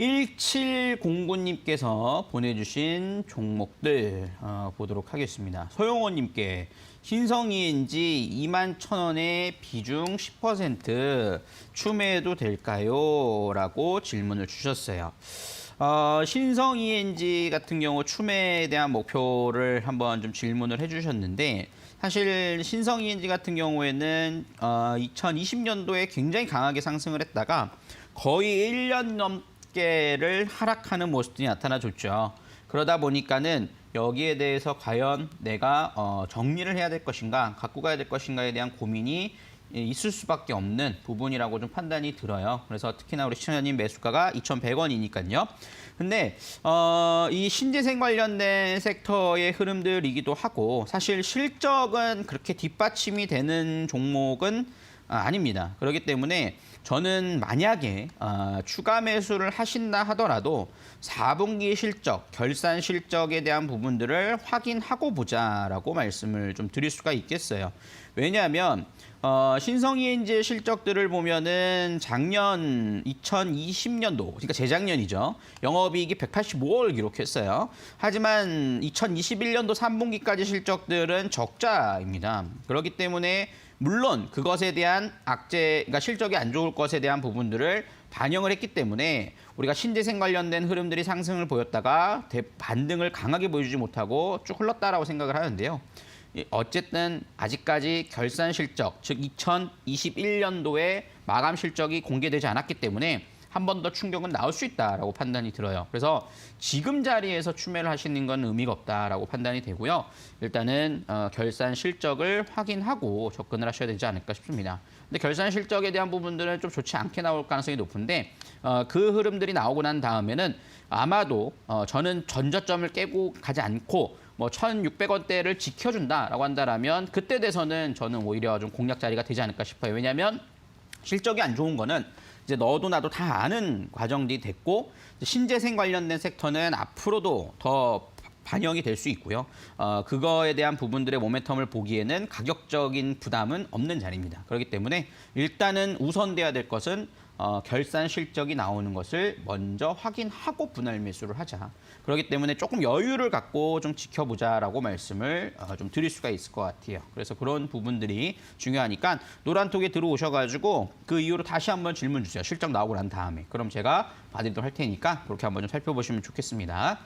1709님께서 보내주신 종목들 보도록 하겠습니다. 소영호님께 신성ENG 21,000원에 비중 10% 추매해도 될까요? 라고 질문을 주셨어요. 신성ENG 같은 경우 추매에 대한 목표를 한번 좀 질문을 해주셨는데 사실 신성ENG 같은 경우에는 2020년도에 굉장히 강하게 상승을 했다가 거의 1년 넘게를 하락하는 모습들이 나타나줬죠. 그러다 보니까는 여기에 대해서 과연 내가 정리를 해야 될 것인가, 갖고 가야 될 것인가에 대한 고민이 있을 수밖에 없는 부분이라고 좀 판단이 들어요. 그래서 특히나 우리 시청자님 매수가가 2,100원이니까요. 근데 이 신재생 관련된 섹터의 흐름들이기도 하고 사실 실적은 그렇게 뒷받침이 되는 종목은 아닙니다. 그렇기 때문에 저는 만약에 추가 매수를 하신다 하더라도 4분기 실적, 결산 실적에 대한 부분들을 확인하고 보자라고 말씀을 좀 드릴 수가 있겠어요. 왜냐하면 신성ENG의 실적들을 보면은 작년 2020년도, 그러니까 재작년이죠. 영업이익이 185억을 기록했어요. 하지만 2021년도 3분기까지 실적들은 적자입니다. 그렇기 때문에 물론 그것에 대한 악재, 그러니까 실적이 안 좋을 것에 대한 부분들을 반영을 했기 때문에 우리가 신재생 관련된 흐름들이 상승을 보였다가 반등을 강하게 보여주지 못하고 쭉 흘렀다라고 생각을 하는데요. 어쨌든 아직까지 결산 실적, 즉 2021년도에 마감 실적이 공개되지 않았기 때문에 한 번 더 충격은 나올 수 있다라고 판단이 들어요. 그래서 지금 자리에서 추매를 하시는 건 의미가 없다라고 판단이 되고요. 일단은 결산 실적을 확인하고 접근을 하셔야 되지 않을까 싶습니다. 근데 결산 실적에 대한 부분들은 좀 좋지 않게 나올 가능성이 높은데 그 흐름들이 나오고 난 다음에는 아마도 저는 전저점을 깨고 가지 않고 뭐 1,600원대를 지켜준다라고 한다라면 그때 돼서는 저는 오히려 좀 공략 자리가 되지 않을까 싶어요. 왜냐하면 실적이 안 좋은 거는 이제 너도 나도 다 아는 과정들이 됐고 신재생 관련된 섹터는 앞으로도 더 반영이 될 수 있고요. 그거에 대한 부분들의 모멘텀을 보기에는 가격적인 부담은 없는 자리입니다. 그렇기 때문에 일단은 우선돼야 될 것은 결산 실적이 나오는 것을 먼저 확인하고 분할 매수를 하자. 그렇기 때문에 조금 여유를 갖고 좀 지켜보자라고 말씀을 좀 드릴 수가 있을 것 같아요. 그래서 그런 부분들이 중요하니까 노란톡에 들어오셔가지고 그 이후로 다시 한번 질문 주세요. 실적 나오고 난 다음에. 그럼 제가 봐드리도록 할 테니까 그렇게 한번 좀 살펴보시면 좋겠습니다.